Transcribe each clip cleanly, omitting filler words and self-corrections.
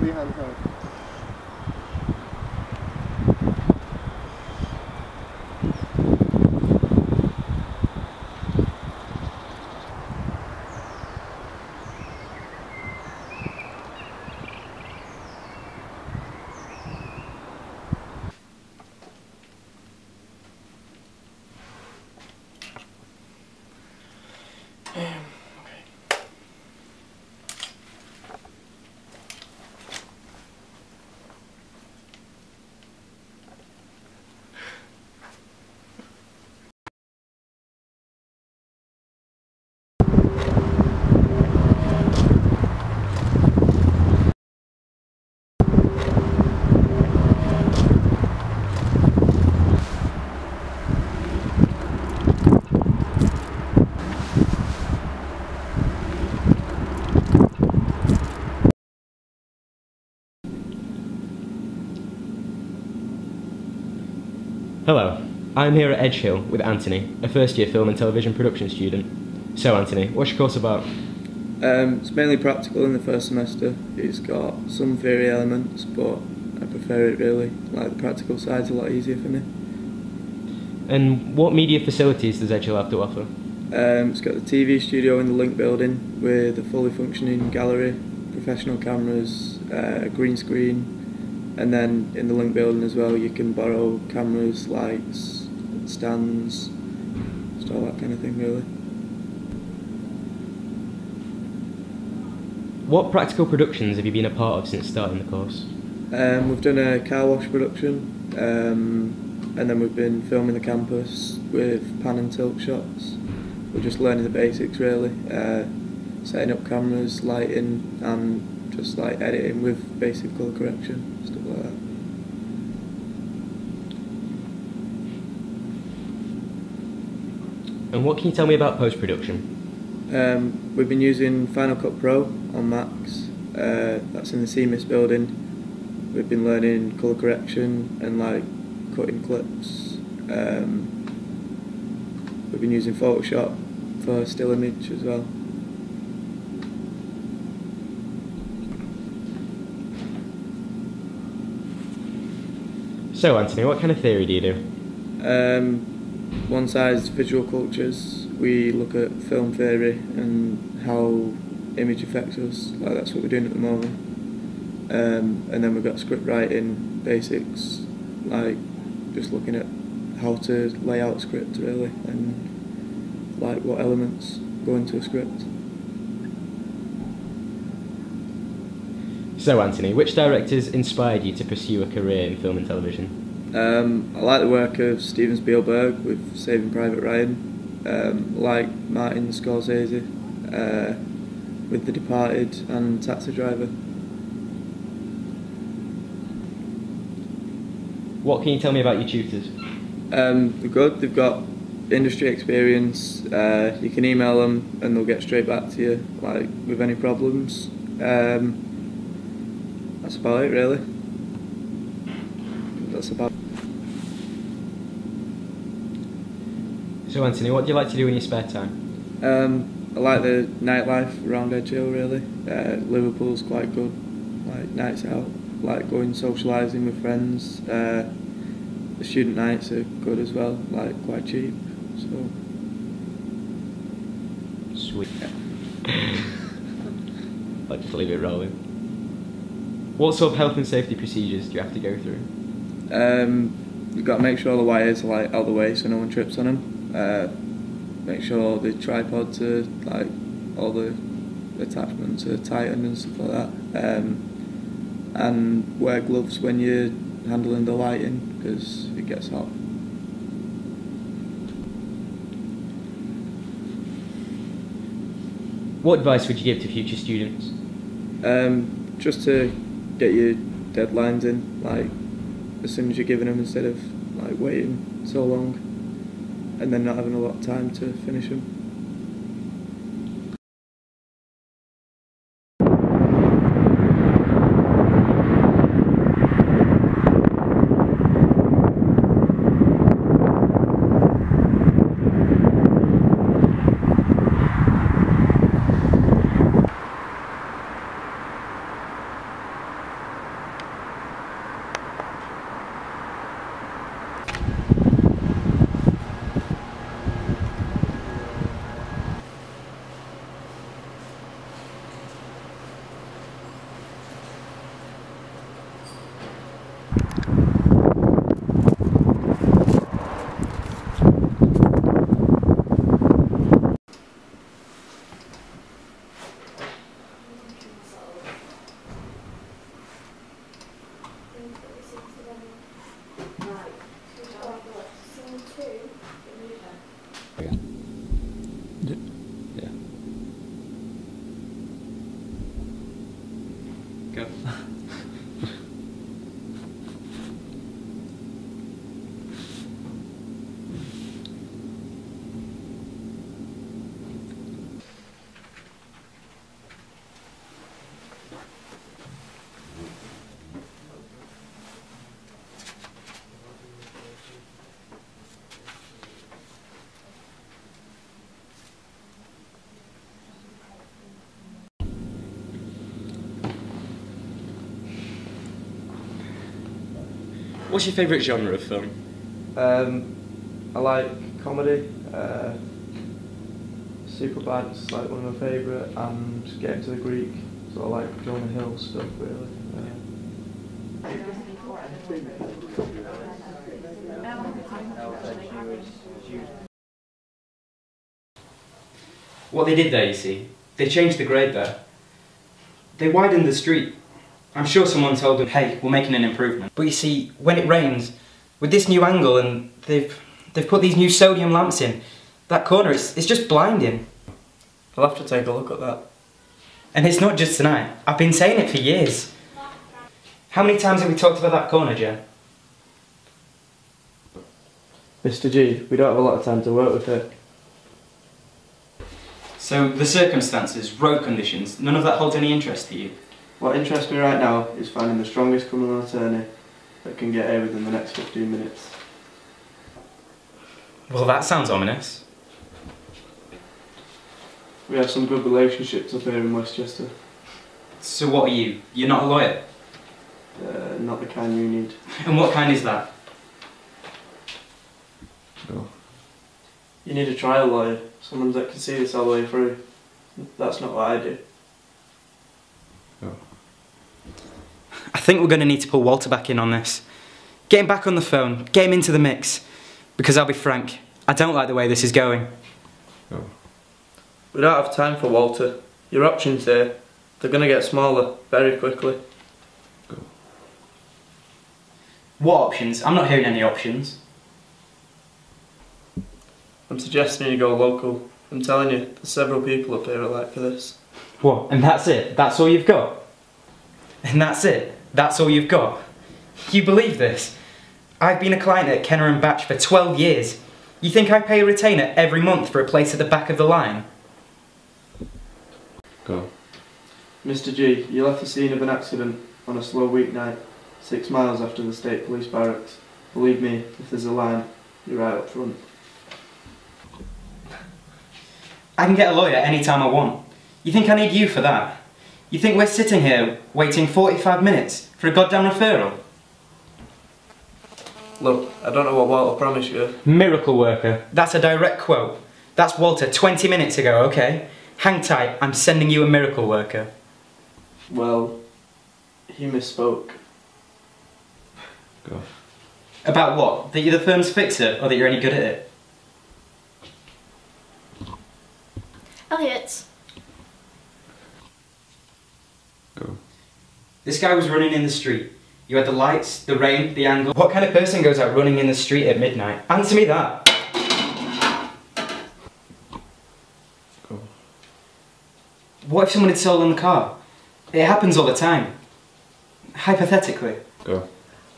be handheld. Hello, I'm here at Edgehill with Anthony, a first year film and television production student. So Anthony, what's your course about? It's mainly practical in the first semester. It's got some theory elements, but I prefer it really. Like the practical side's a lot easier for me. And what media facilities does Edgehill have to offer? It's got the TV studio in the Link building with a fully functioning gallery, professional cameras, green screen, and then in the Link building as well you can borrow cameras, lights, stands, just all that kind of thing really. What practical productions have you been a part of since starting the course? We've done a car wash production, and then we've been filming the campus with pan and tilt shots. We're just learning the basics really, setting up cameras, lighting, and just like editing with basic colour correction, stuff like that. And what can you tell me about post-production? We've been using Final Cut Pro on Macs, that's in the CMIS building. We've been learning colour correction and like cutting clips. We've been using Photoshop for still image as well. So Anthony, what kind of theory do you do? One side is visual cultures. We look at film theory and how image affects us, like that's what we're doing at the moment. And then we've got script writing basics, like just looking at how to lay out a script really, and like what elements go into a script. So Anthony, which directors inspired you to pursue a career in film and television? I like the work of Steven Spielberg with Saving Private Ryan, like Martin Scorsese with The Departed and Taxi Driver. What can you tell me about your tutors? They're good, they've got industry experience, you can email them and they'll get straight back to you like with any problems. That's about it really. That's about it. So Anthony, what do you like to do in your spare time? I like the nightlife around Edgehill really. Liverpool's quite good, like nights out, like going socialising with friends. The student nights are good as well, like quite cheap. So Sweet. I'll just leave it rolling. What sort of health and safety procedures do you have to go through? You've got to make sure the wires are like out of the way so no one trips on them. Make sure the tripods are like all the attachments are tightened and stuff like that. And wear gloves when you're handling the lighting because it gets hot. What advice would you give to future students? Just to get your deadlines in, like as soon as you're giving them instead of like waiting so long and then not having a lot of time to finish them. Yeah. Go. What's your favourite genre of film? I like comedy. Superbad's like one of my favourite, and Getting to the Greek. So I like Jonah Hill stuff really. What they did there, you see, they changed the grade there. They widened the street. I'm sure someone told them, hey, we're making an improvement. But you see, when it rains, with this new angle and they've put these new sodium lamps in, that corner, it's just blinding. I'll have to take a look at that. And it's not just tonight. I've been saying it for years. How many times have we talked about that corner, Jen? Mr. G, we don't have a lot of time to work with it. So the circumstances, road conditions, none of that holds any interest to you? What interests me right now is finding the strongest criminal attorney that can get here within the next 15 minutes. Well, that sounds ominous. We have some good relationships up here in Westchester. So what are you? You're not a lawyer? Not the kind you need. And what kind is that? No. You need a trial lawyer, someone that can see this all the way through. That's not what I do. No. I think we're going to need to pull Walter back in on this. Get him back on the phone, get him into the mix. Because I'll be frank, I don't like the way this is going. No. We don't have time for Walter. Your options here, they're going to get smaller very quickly. Go. What options? I'm not hearing any options. I'm suggesting you go local. I'm telling you, there's several people up here who are like for this. What? And that's it? That's all you've got? And that's it? That's all you've got? You believe this? I've been a client at Kenner and Batch for 12 years. You think I pay a retainer every month for a place at the back of the line? Go. Mr. G, you left the scene of an accident on a slow weeknight, 6 miles after the state police barracks. Believe me, if there's a line, you're right up front. I can get a lawyer anytime I want. You think I need you for that? You think we're sitting here waiting 45 minutes for a goddamn referral? Look, I don't know what Walter promised you. Miracle worker. That's a direct quote. That's Walter 20 minutes ago, okay? Hang tight, I'm sending you a miracle worker. Well, he misspoke. Go. About what? That you're the firm's fixer, or that you're any good at it? Elliot. Go. This guy was running in the street. You had the lights, the rain, the angle. What kind of person goes out running in the street at midnight? Answer me that. Go. What if someone had stolen the car? It happens all the time. Hypothetically. Go.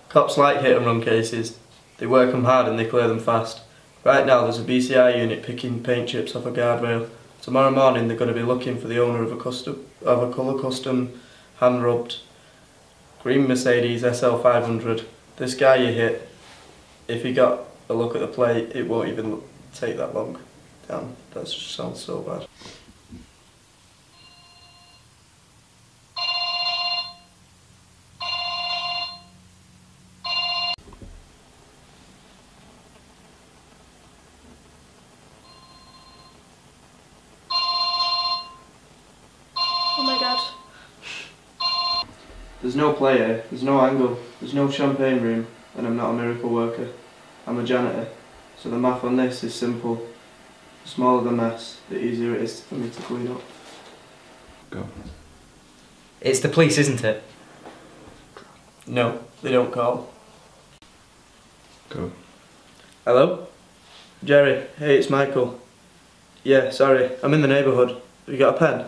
Cops like hit and run cases. They work them hard and they clear them fast. Right now there's a BCI unit picking paint chips off a guardrail. Tomorrow morning they're going to be looking for the owner of a colour custom hand-rubbed green Mercedes SL500. This guy you hit, if he got a look at the plate, it won't even take that long. Damn, that just sounds so bad. Oh my god. There's no player, there's no angle, there's no champagne room, and I'm not a miracle worker. I'm a janitor. So the math on this is simple. The smaller the mess, the easier it is for me to clean up. Go. It's the police, isn't it? No, they don't call. Go. Hello? Jerry, hey, it's Michael. Yeah, sorry, I'm in the neighbourhood. Have you got a pen?